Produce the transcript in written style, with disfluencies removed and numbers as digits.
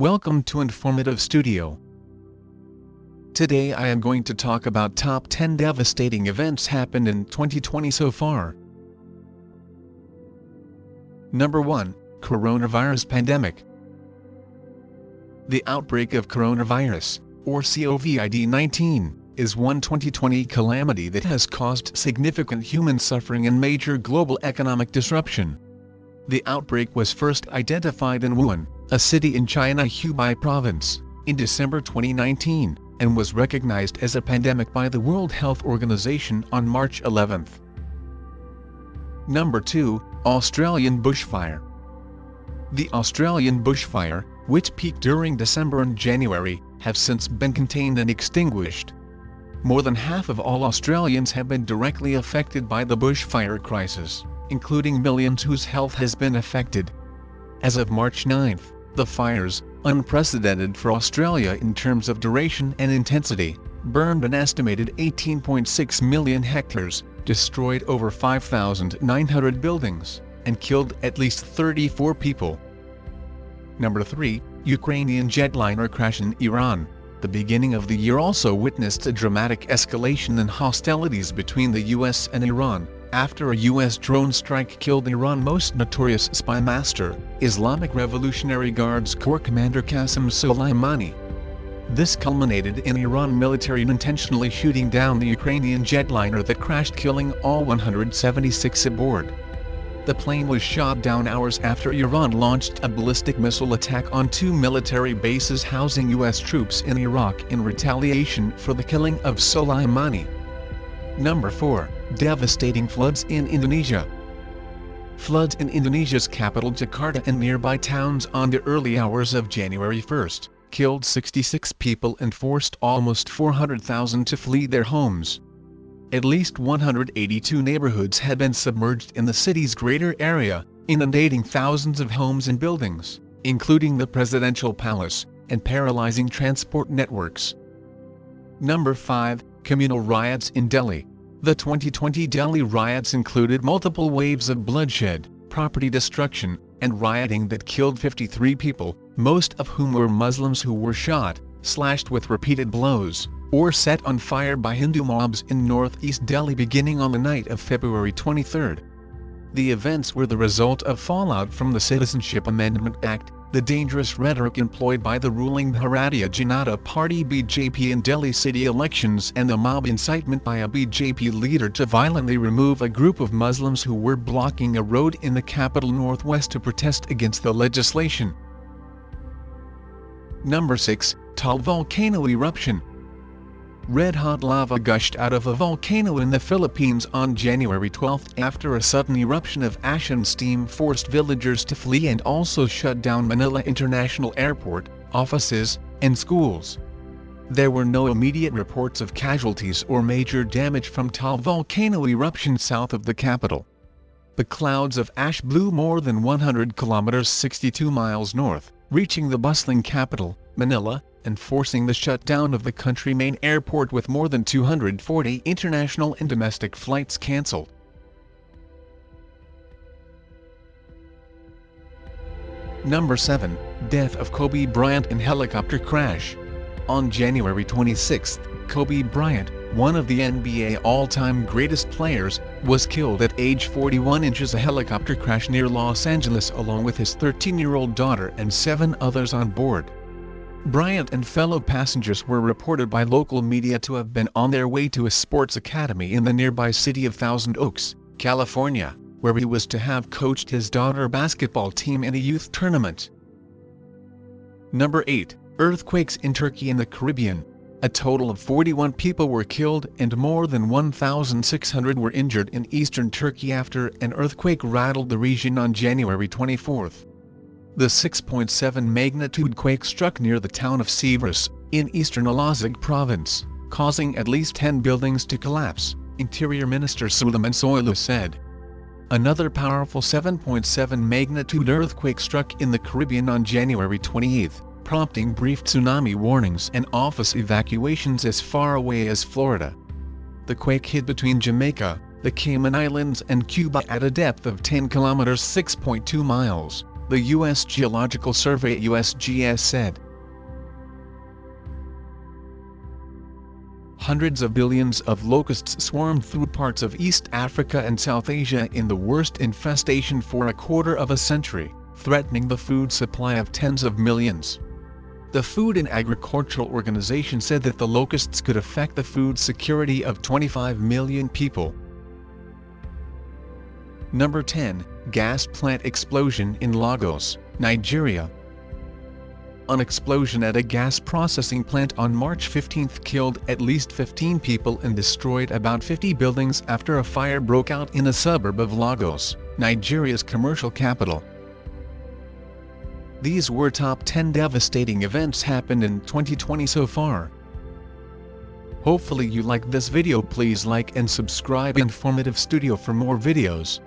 Welcome to Informative Studio. Today I am going to talk about top 10 devastating events happened in 2020 so far. Number 1. Coronavirus Pandemic. The outbreak of coronavirus, or COVID-19, is one 2020 calamity that has caused significant human suffering and major global economic disruption. The outbreak was first identified in Wuhan, a city in China Hubei province, in December 2019, and was recognized as a pandemic by the World Health Organization on March 11. Number 2. Australian Bushfire. The Australian bushfire, which peaked during December and January, have since been contained and extinguished. More than half of all Australians have been directly affected by the bushfire crisis, including millions whose health has been affected. As of March 9, the fires, unprecedented for Australia in terms of duration and intensity, burned an estimated 18.6 million hectares, destroyed over 5,900 buildings, and killed at least 34 people. Number 3. Ukrainian jetliner crash in Iran. The beginning of the year also witnessed a dramatic escalation in hostilities between the US and Iran, after a US drone strike killed Iran's most notorious spy master, Islamic Revolutionary Guards Corps Commander Qasem Soleimani. This culminated in Iran military intentionally shooting down the Ukrainian jetliner that crashed, killing all 176 aboard. The plane was shot down hours after Iran launched a ballistic missile attack on two military bases housing US troops in Iraq in retaliation for the killing of Soleimani. Number 4. Devastating floods in Indonesia. Floods in Indonesia's capital Jakarta and nearby towns on the early hours of January 1 killed 66 people and forced almost 400,000 to flee their homes. At least 182 neighborhoods had been submerged in the city's greater area, inundating thousands of homes and buildings, including the presidential palace, and paralyzing transport networks. Number 5. Communal riots in Delhi. The 2020 Delhi riots included multiple waves of bloodshed, property destruction, and rioting that killed 53 people, most of whom were Muslims who were shot, slashed with repeated blows, or set on fire by Hindu mobs in northeast Delhi beginning on the night of February 23. The events were the result of fallout from the Citizenship Amendment Act, the dangerous rhetoric employed by the ruling Bharatiya Janata Party (BJP) in Delhi city elections, and the mob incitement by a BJP leader to violently remove a group of Muslims who were blocking a road in the capital northwest to protest against the legislation. Number 6. Taal volcano eruption. Red-hot lava gushed out of a volcano in the Philippines on January 12 after a sudden eruption of ash and steam forced villagers to flee and also shut down Manila International Airport, offices, and schools. There were no immediate reports of casualties or major damage from Taal volcano eruption south of the capital. The clouds of ash blew more than 100 kilometers 62 miles north, reaching the bustling capital, Manila, and forcing the shutdown of the country's main airport with more than 240 international and domestic flights cancelled. Number 7. Death of Kobe Bryant in helicopter crash. On January 26, Kobe Bryant, one of the NBA all-time greatest players, was killed at age 41 in a helicopter crash near Los Angeles along with his 13-year-old daughter and 7 others on board. Bryant and fellow passengers were reported by local media to have been on their way to a sports academy in the nearby city of Thousand Oaks, California, where he was to have coached his daughter's basketball team in a youth tournament. Number 8. Earthquakes in Turkey and the Caribbean. A total of 41 people were killed and more than 1,600 were injured in eastern Turkey after an earthquake rattled the region on January 24. The 6.7 magnitude quake struck near the town of Sivas, in eastern Elazığ province, causing at least 10 buildings to collapse, Interior Minister Süleyman Soylu said. Another powerful 7.7 magnitude earthquake struck in the Caribbean on January 28, prompting brief tsunami warnings and office evacuations as far away as Florida. The quake hit between Jamaica, the Cayman Islands and Cuba at a depth of 10 kilometers 6.2 miles. the U.S. Geological Survey (USGS) said. Hundreds of billions of locusts swarmed through parts of East Africa and South Asia in the worst infestation for a quarter of a century, threatening the food supply of tens of millions. The Food and Agricultural Organization said that the locusts could affect the food security of 25 million people. Number 10. Gas plant explosion in Lagos, Nigeria. An explosion at a gas processing plant on March 15 killed at least 15 people and destroyed about 50 buildings after a fire broke out in a suburb of Lagos, Nigeria's commercial capital. These were top 10 devastating events happened in 2020 so far. Hopefully you like this video. Please like and subscribe Informative Studio for more videos.